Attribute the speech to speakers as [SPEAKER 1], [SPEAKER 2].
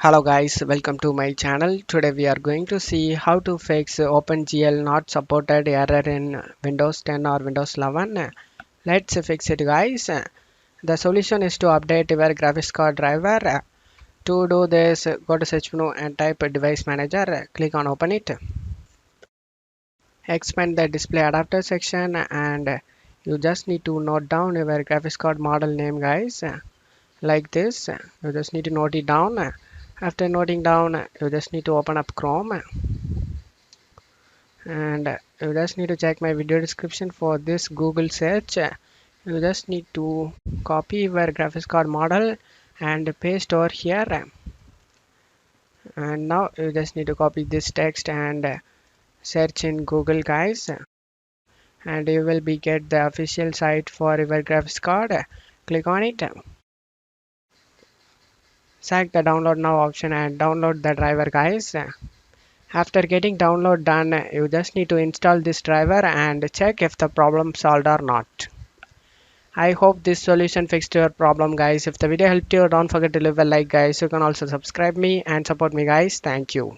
[SPEAKER 1] Hello guys, welcome to my channel. Today we are going to see how to fix OpenGL not supported error in Windows 10 or Windows 11. Let's fix it guys. The solution is to update your graphics card driver. To do this, go to search menu and type device manager. Click on open it. Expand the display adapter section and you just need to note down your graphics card model name guys. Like this, you just need to note it down. After noting down, you just need to open up Chrome and you just need to check my video description for this Google search. You just need to copy your graphics card model and paste over here, and now you just need to copy this text and search in Google guys, and you will be get the official site for your graphics card. Click on it, select the download now option and download the driver guys. After getting download done, you just need to install this driver and check if the problem solved or not. I hope this solution fixed your problem guys. If the video helped you, don't forget to leave a like guys. You can also subscribe me and support me guys. Thank you.